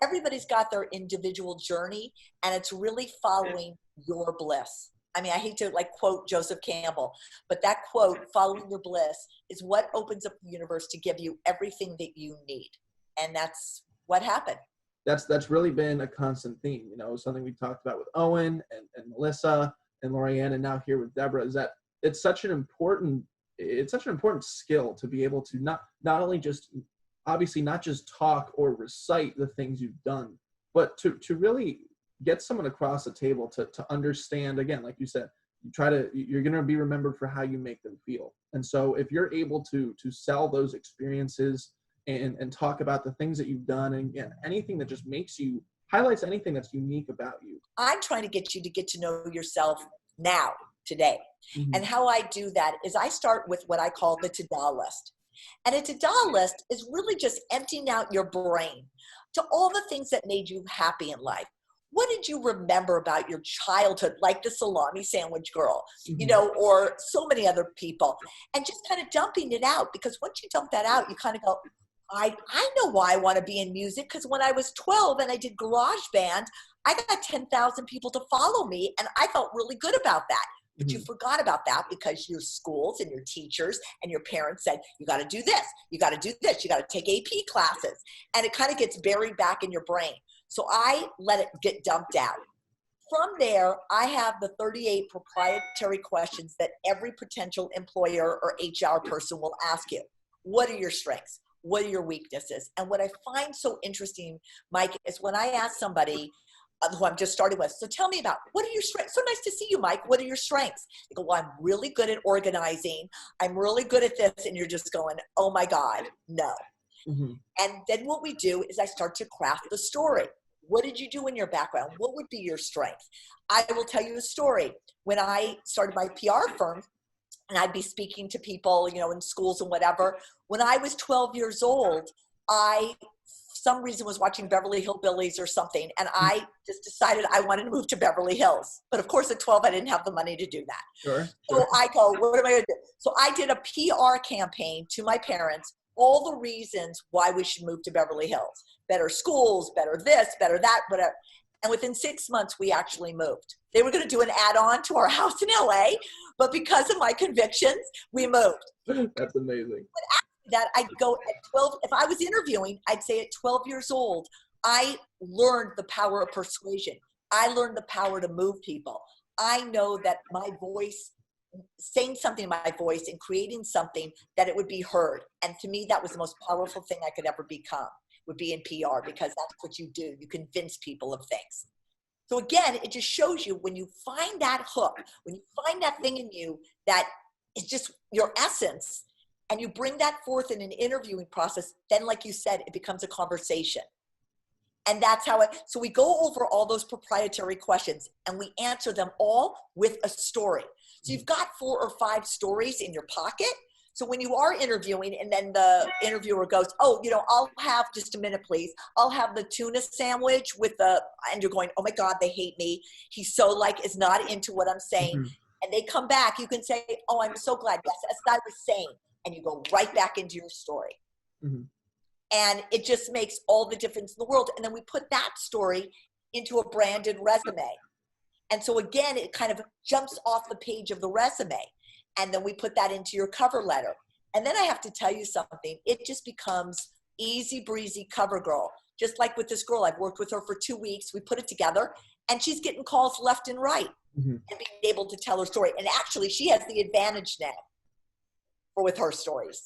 everybody's got their individual journey, and it's really following your bliss. I mean, I hate to like quote Joseph Campbell, but that quote, following your bliss, is what opens up the universe to give you everything that you need. And that's what happened. That's really been a constant theme, you know, something we talked about with Owen and Melissa and Lorianne, and now here with Debra, is that it's such an important skill to be able to not only just, obviously not just talk or recite the things you've done, but to really get someone across the table to understand, again, like you said, you're going to be remembered for how you make them feel. And so if you're able to sell those experiences and talk about the things that you've done, and again, anything that just highlights anything that's unique about you. I'm trying to get you to get to know yourself now, today. Mm-hmm. And how I do that is I start with what I call the to-do list. And a to-do list is really just emptying out your brain to all the things that made you happy in life. What did you remember about your childhood, like the salami sandwich girl, mm-hmm. you know, or so many other people, and just kind of dumping it out, because once you dump that out, you kind of go, I know why I want to be in music, because when I was 12 and I did garage band, I got 10,000 people to follow me, and I felt really good about that. But you forgot about that because your schools and your teachers and your parents said, you got to do this, you got to do this, you got to take AP classes. And it kind of gets buried back in your brain. So I let it get dumped out. From there, I have the 38 proprietary questions that every potential employer or HR person will ask you. What are your strengths? What are your weaknesses? And what I find so interesting, Mike, is when I ask somebody who I'm just starting with, so tell me about, what are your strengths? So nice to see you, Mike. What are your strengths? They go, well, I'm really good at organizing. I'm really good at this. And you're just going, oh my God, no. Mm-hmm. And then what we do is I start to craft the story. What did you do in your background? What would be your strength? I will tell you a story. When I started my PR firm, and I'd be speaking to people, you know, in schools and whatever. When I was 12 years old, some reason was watching Beverly Hillbillies or something, and I just decided I wanted to move to Beverly Hills. But of course, at 12, I didn't have the money to do that. Sure. So I go, what am I going to do? So I did a PR campaign to my parents, all the reasons why we should move to Beverly Hills. Better schools, better this, better that, whatever. And within 6 months, we actually moved. They were going to do an add-on to our house in LA, but because of my convictions, we moved. That's amazing. But after that, I'd go at 12. If I was interviewing, I'd say at 12 years old, I learned the power of persuasion. I learned the power to move people. I know that my voice, saying something in my voice and creating something, that it would be heard. And to me, that was the most powerful thing I could ever become, would be in PR, because that's what you do. You convince people of things. So again, it just shows you, when you find that hook, when you find that thing in you that is just your essence, and you bring that forth in an interviewing process, then like you said, it becomes a conversation. And that's how so we go over all those proprietary questions and we answer them all with a story. So you've got 4 or 5 stories in your pocket. So when you are interviewing and then the interviewer goes, oh, you know, I'll have, just a minute, please. I'll have the tuna sandwich with and you're going, oh my God, they hate me. He's so like, is not into what I'm saying. Mm-hmm. And they come back, you can say, oh, I'm so glad. Yes, that's what I was saying. And you go right back into your story. Mm-hmm. And it just makes all the difference in the world. And then we put that story into a branded resume. And so again, it kind of jumps off the page of the resume. And then we put that into your cover letter. And then I have to tell you something. It just becomes easy breezy cover girl. Just like with this girl, I've worked with her for 2 weeks. We put it together and she's getting calls left and right, mm-hmm. and being able to tell her story. And actually she has the advantage now with her stories.